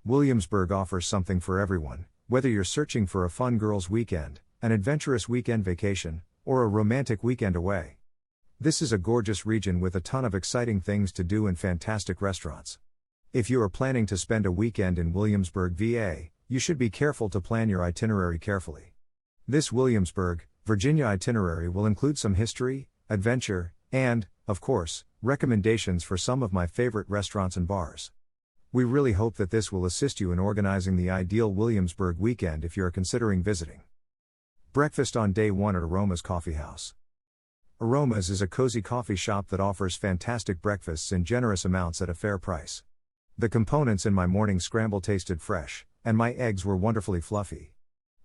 Williamsburg offers something for everyone, whether you're searching for a fun girls' weekend, an adventurous weekend vacation, or a romantic weekend away. This is a gorgeous region with a ton of exciting things to do and fantastic restaurants. If you are planning to spend a weekend in Williamsburg, VA, you should be careful to plan your itinerary carefully. This Williamsburg, Virginia itinerary will include some history, adventure, and, of course, recommendations for some of my favorite restaurants and bars. We really hope that this will assist you in organizing the ideal Williamsburg weekend if you are considering visiting. Breakfast on day 1 at Aroma's Coffee House. Aroma's is a cozy coffee shop that offers fantastic breakfasts in generous amounts at a fair price. The components in my morning scramble tasted fresh, and my eggs were wonderfully fluffy.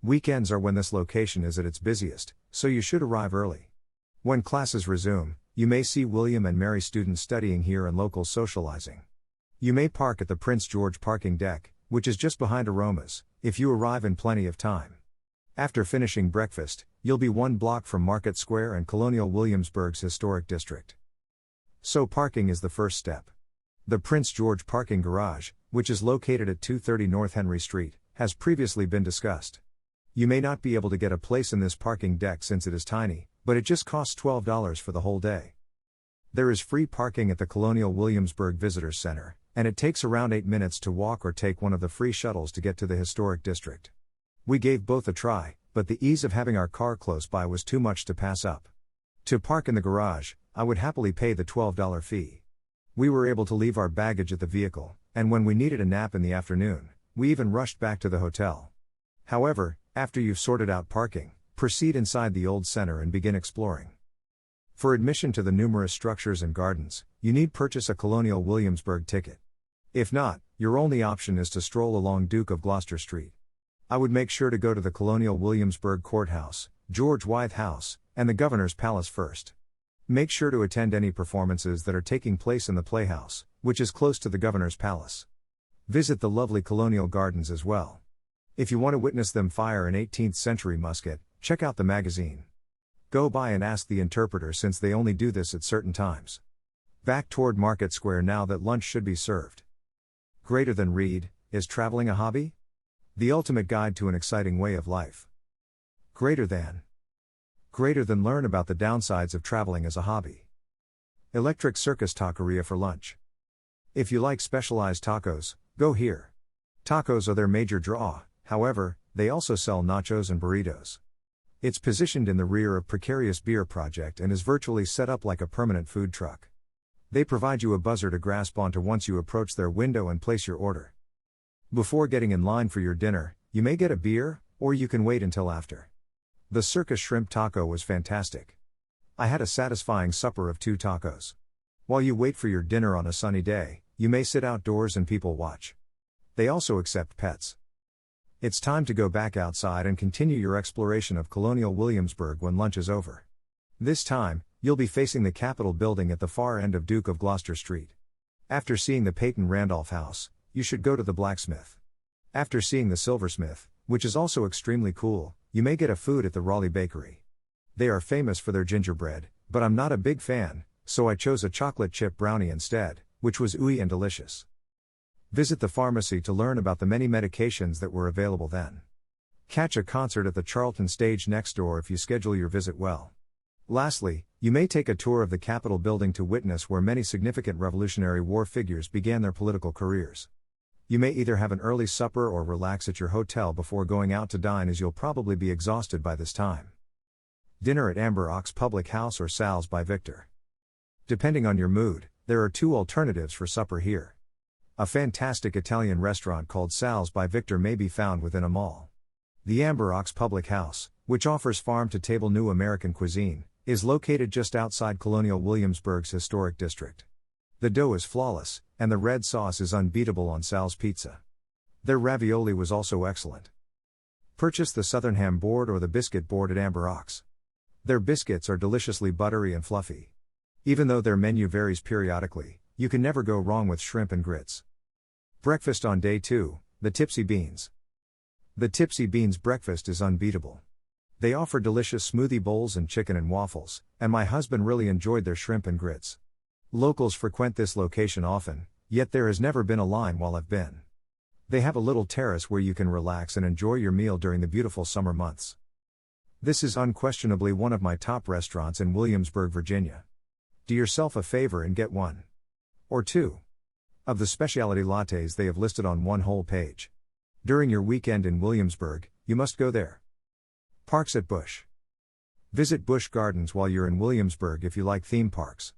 Weekends are when this location is at its busiest, so you should arrive early. When classes resume, you may see William and Mary students studying here and locals socializing. You may park at the Prince George parking deck, which is just behind Aroma's, if you arrive in plenty of time. After finishing breakfast, you'll be 1 block from Market Square and Colonial Williamsburg's historic district. So parking is the first step. The Prince George parking garage, which is located at 230 North Henry Street, has previously been discussed. You may not be able to get a place in this parking deck since it is tiny, but it just costs $12 for the whole day. There is free parking at the Colonial Williamsburg Visitors Center, and it takes around 8 minutes to walk or take one of the free shuttles to get to the historic district. We gave both a try, but the ease of having our car close by was too much to pass up. To park in the garage, I would happily pay the $12 fee. We were able to leave our baggage at the vehicle, and when we needed a nap in the afternoon, we even rushed back to the hotel. However, after you've sorted out parking, proceed inside the old center and begin exploring. For admission to the numerous structures and gardens, you need purchase a Colonial Williamsburg ticket. If not, your only option is to stroll along Duke of Gloucester Street. I would make sure to go to the Colonial Williamsburg Courthouse, George Wythe House, and the Governor's Palace first. Make sure to attend any performances that are taking place in the Playhouse, which is close to the Governor's Palace. Visit the lovely Colonial Gardens as well. If you want to witness them fire an 18th century musket, check out the magazine. Go by and ask the interpreter since they only do this at certain times. Back toward Market Square now that lunch should be served. Greater than read, is traveling a hobby? The ultimate guide to an exciting way of life. Greater than learn about the downsides of traveling as a hobby. Electric Circus Taqueria for lunch. If you like specialized tacos, go here. Tacos are their major draw, however, they also sell nachos and burritos. It's positioned in the rear of Precarious Beer Project and is virtually set up like a permanent food truck. They provide you a buzzer to grasp onto once you approach their window and place your order. Before getting in line for your dinner, you may get a beer, or you can wait until after. The Circus Shrimp Taco was fantastic. I had a satisfying supper of 2 tacos. While you wait for your dinner on a sunny day, you may sit outdoors and people watch. They also accept pets. It's time to go back outside and continue your exploration of Colonial Williamsburg when lunch is over. This time, you'll be facing the Capitol building at the far end of Duke of Gloucester Street. After seeing the Peyton Randolph House, you should go to the blacksmith. After seeing the silversmith, which is also extremely cool, you may get a food at the Raleigh Bakery. They are famous for their gingerbread, but I'm not a big fan, so I chose a chocolate chip brownie instead, which was ooey and delicious. Visit the pharmacy to learn about the many medications that were available then. Catch a concert at the Charlton stage next door if you schedule your visit well. Lastly, you may take a tour of the Capitol building to witness where many significant Revolutionary War figures began their political careers. You may either have an early supper or relax at your hotel before going out to dine, as you'll probably be exhausted by this time. Dinner at Amber Ox Public House or Sal's by Victor. Depending on your mood, there are 2 alternatives for supper here. A fantastic Italian restaurant called Sal's by Victor may be found within a mall. The Amber Ox Public House, which offers farm-to-table new American cuisine, is located just outside Colonial Williamsburg's historic district. The dough is flawless, and the red sauce is unbeatable on Sal's pizza. Their ravioli was also excellent. Purchase the Southern Ham board or the biscuit board at Amber Ox. Their biscuits are deliciously buttery and fluffy. Even though their menu varies periodically, you can never go wrong with shrimp and grits. Breakfast on day 2, the Tipsy Beans. The Tipsy Beans breakfast is unbeatable. They offer delicious smoothie bowls and chicken and waffles, and my husband really enjoyed their shrimp and grits. Locals frequent this location often, yet there has never been a line while I've been. They have a little terrace where you can relax and enjoy your meal during the beautiful summer months. This is unquestionably one of my top restaurants in Williamsburg, Virginia. Do yourself a favor and get one or two of the specialty lattes they have listed on one whole page. During your weekend in Williamsburg, you must go there. Parks at Busch. Visit Busch Gardens while you're in Williamsburg if you like theme parks.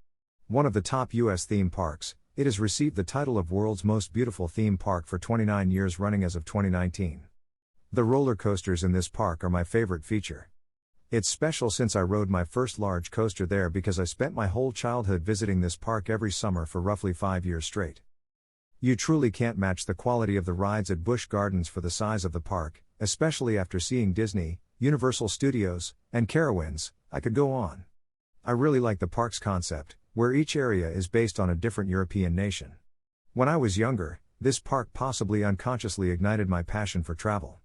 One of the top U.S. theme parks, it has received the title of World's Most Beautiful Theme Park for 29 years running as of 2019. The roller coasters in this park are my favorite feature. It's special since I rode my first large coaster there because I spent my whole childhood visiting this park every summer for roughly 5 years straight. You truly can't match the quality of the rides at Busch Gardens for the size of the park, especially after seeing Disney, Universal Studios, and Carowinds. I could go on. I really like the park's concept, where each area is based on a different European nation. When I was younger, this park possibly unconsciously ignited my passion for travel.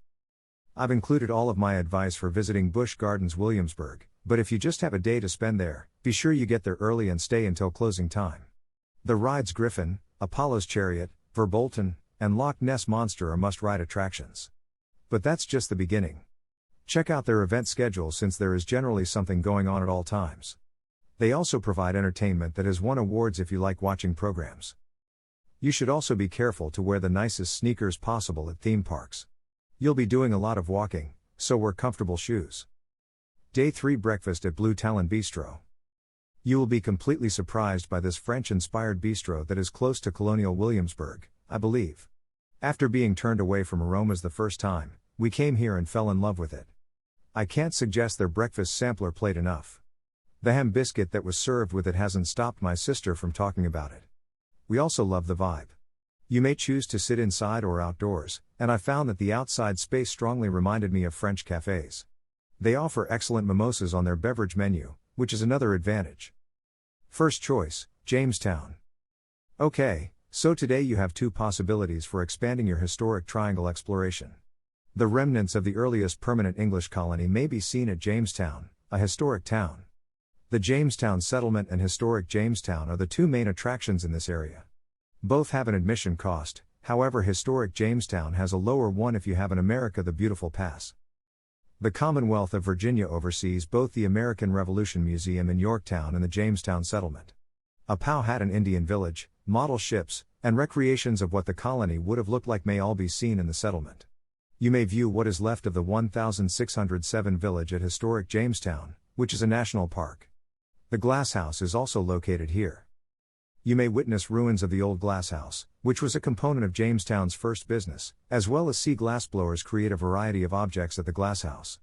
I've included all of my advice for visiting Busch Gardens Williamsburg, but if you just have a day to spend there, be sure you get there early and stay until closing time. The rides Griffin, Apollo's Chariot, Verbolten, and Loch Ness Monster are must-ride attractions. But that's just the beginning. Check out their event schedule since there is generally something going on at all times. They also provide entertainment that has won awards if you like watching programs. You should also be careful to wear the nicest sneakers possible at theme parks. You'll be doing a lot of walking, so wear comfortable shoes. Day 3 Breakfast at Blue Talon Bistro. You will be completely surprised by this French-inspired bistro that is close to Colonial Williamsburg, I believe. After being turned away from aromas the first time, we came here and fell in love with it. I can't suggest their breakfast sampler plate enough. The ham biscuit that was served with it hasn't stopped my sister from talking about it. We also love the vibe. You may choose to sit inside or outdoors, and I found that the outside space strongly reminded me of French cafes. They offer excellent mimosas on their beverage menu, which is another advantage. First choice, Jamestown. Okay, so today you have two possibilities for expanding your historic triangle exploration. The remnants of the earliest permanent English colony may be seen at Jamestown, a historic town. The Jamestown Settlement and Historic Jamestown are the two main attractions in this area. Both have an admission cost, however Historic Jamestown has a lower one if you have an America the Beautiful pass. The Commonwealth of Virginia oversees both the American Revolution Museum in Yorktown and the Jamestown Settlement. A Powhatan Indian village, model ships, and recreations of what the colony would have looked like may all be seen in the settlement. You may view what is left of the 1607 village at Historic Jamestown, which is a national park. The Glass House is also located here. You may witness ruins of the old glass house, which was a component of Jamestown's first business, as well as see glassblowers create a variety of objects at the Glass House.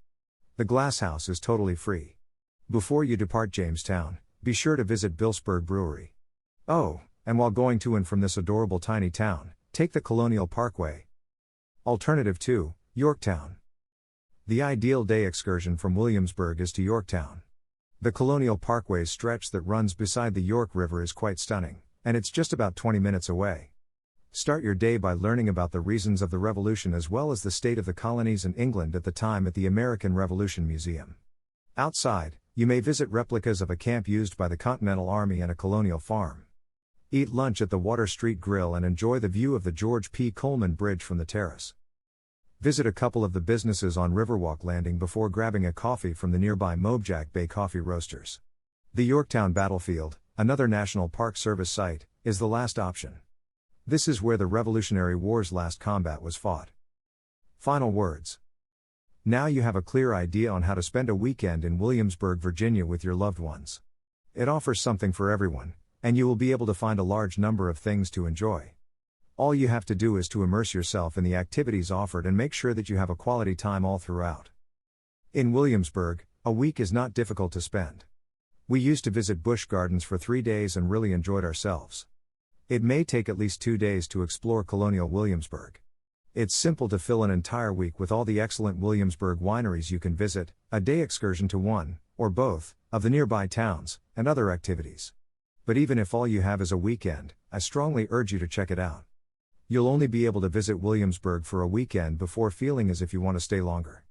The Glass House is totally free. Before you depart Jamestown, be sure to visit Williamsburg Brewery. Oh, and while going to and from this adorable tiny town, take the Colonial Parkway. Alternative 2, Yorktown. The ideal day excursion from Williamsburg is to Yorktown. The Colonial Parkway's stretch that runs beside the York River is quite stunning, and it's just about 20 minutes away. Start your day by learning about the reasons of the Revolution as well as the state of the colonies in England at the time at the American Revolution Museum. Outside, you may visit replicas of a camp used by the Continental Army and a colonial farm. Eat lunch at the Water Street Grill and enjoy the view of the George P. Coleman Bridge from the terrace. Visit a couple of the businesses on Riverwalk Landing before grabbing a coffee from the nearby Moabjack Bay Coffee Roasters. The Yorktown Battlefield, another National Park Service site, is the last option. This is where the Revolutionary War's last combat was fought. Final words. Now you have a clear idea on how to spend a weekend in Williamsburg, Virginia with your loved ones. It offers something for everyone, and you will be able to find a large number of things to enjoy. All you have to do is to immerse yourself in the activities offered and make sure that you have a quality time all throughout. In Williamsburg, a week is not difficult to spend. We used to visit Busch Gardens for 3 days and really enjoyed ourselves. It may take at least 2 days to explore Colonial Williamsburg. It's simple to fill an entire week with all the excellent Williamsburg wineries you can visit, a day excursion to one, or both, of the nearby towns, and other activities. But even if all you have is a weekend, I strongly urge you to check it out. You'll only be able to visit Williamsburg for a weekend before feeling as if you want to stay longer.